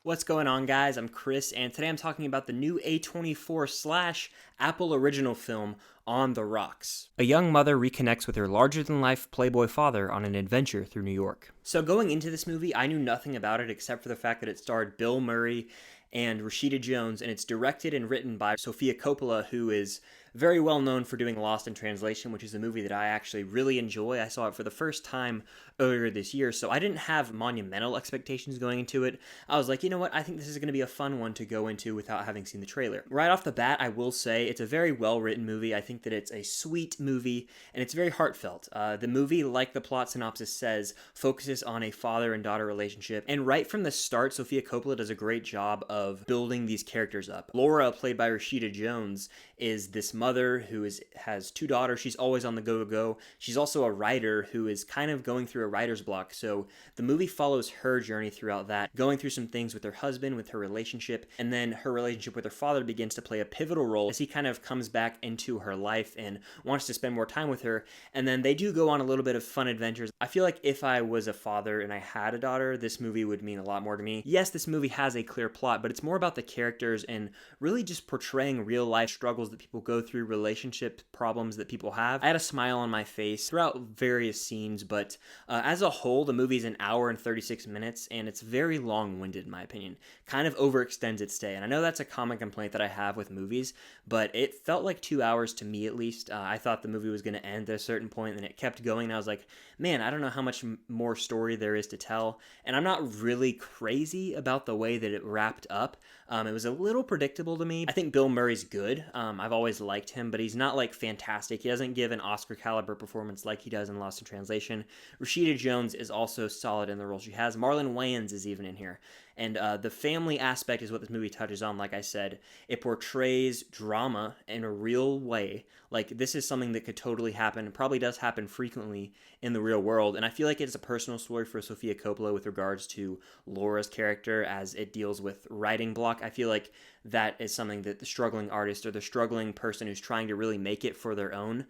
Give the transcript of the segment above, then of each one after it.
What's going on, guys? I'm Chris, and today I'm talking about the new A24 / Apple original film, On the Rocks. A young mother reconnects with her larger-than-life Playboy father on an adventure through New York. So going into this movie, I knew nothing about it except for the fact that it starred Bill Murray and Rashida Jones, and it's directed and written by Sofia Coppola, who is very well known for doing Lost in Translation, which is a movie that I actually really enjoy. I saw it for the first time earlier this year, so I didn't have monumental expectations going into it. I was like, you know what, I think this is going to be a fun one to go into without having seen the trailer. Right off the bat, I will say it's a very well-written movie. I think that it's a sweet movie, and it's very heartfelt. The movie, like the plot synopsis says, focuses on a father and daughter relationship, and right from the start, Sofia Coppola does a great job of building these characters up. Laura, played by Rashida Jones, is this mother who has two daughters. She's always on the go-go-go. She's also a writer who is kind of going through a writer's block, so the movie follows her journey throughout that, going through some things with her husband, with her relationship, and then her relationship with her father begins to play a pivotal role as he kind of comes back into her life and wants to spend more time with her, and then they do go on a little bit of fun adventures. I feel like if I was a father and I had a daughter, this movie would mean a lot more to me. Yes, this movie has a clear plot, but it's more about the characters and really just portraying real-life struggles that people go through, relationship problems that people have. I had a smile on my face throughout various scenes, but as a whole, the movie's an hour and 36 minutes, and it's very long-winded in my opinion. Kind of overextends its stay, and I know that's a common complaint that I have with movies, but it felt like 2 hours to me at least. I thought the movie was going to end at a certain point, and it kept going, and I was like, man, I don't know how much more story there is to tell, and I'm not really crazy about the way that it wrapped up. It was a little predictable to me. I think Bill Murray's good. I've always liked him, but he's not like fantastic. He doesn't give an Oscar caliber performance like he does in Lost in Translation. Rashida Jones is also solid in the role she has. Marlon Wayans is even in here. And the family aspect is what this movie touches on. Like I said, it portrays drama in a real way. Like, this is something that could totally happen. It probably does happen frequently in the real world. And I feel like it's a personal story for Sofia Coppola with regards to Laura's character as it deals with writing block. I feel like that is something that the struggling artist or the struggling person who's trying to really make it for their own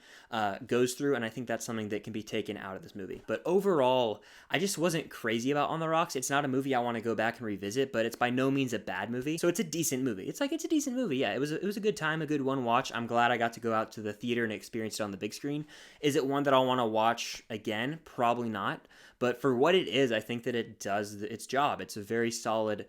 goes through, and I think that's something that can be taken out of this movie. But overall, I just wasn't crazy about On the Rocks. It's not a movie I want to go back and revisit, but it's by no means a bad movie. So it's a decent movie. It's a decent movie. Yeah, it was a good time, a good one watch. I'm glad I got to go out to the theater and experience it on the big screen. Is it one that I'll want to watch again? Probably not. But for what it is, I think that it does its job. It's a very solid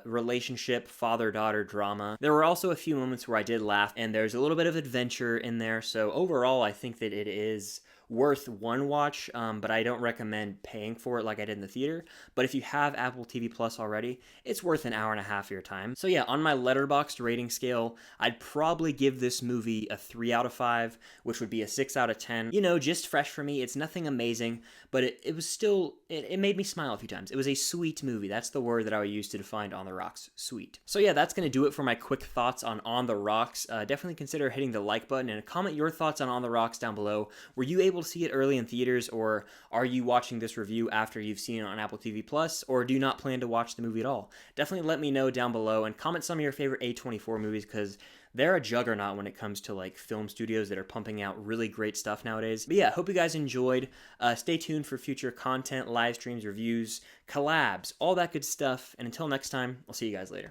relationship, father-daughter drama. There were also a few moments where I did laugh, and there's a little bit of adventure in there. So overall, I think that it is worth one watch, but I don't recommend paying for it like I did in the theater. But if you have Apple TV Plus already, it's worth an hour and a half of your time. So yeah, on my Letterboxd rating scale, I'd probably give this movie a 3 out of 5, which would be a 6 out of 10. You know, just fresh for me. It's nothing amazing, but it was still, it made me smile a few times. It was a sweet movie. That's the word that I would use to define On the Rocks. Sweet. So yeah, that's going to do it for my quick thoughts on the Rocks. Definitely consider hitting the like button and comment your thoughts on the Rocks down below. Were you able to see it early in theaters, or are you watching this review after you've seen it on Apple TV Plus, or do you not plan to watch the movie at all? Definitely let me know down below, and comment some of your favorite A24 movies, because they're a juggernaut when it comes to like film studios that are pumping out really great stuff nowadays. But yeah, hope you guys enjoyed. Stay tuned for future content, live streams, reviews, collabs, all that good stuff. And until next time, I'll see you guys later.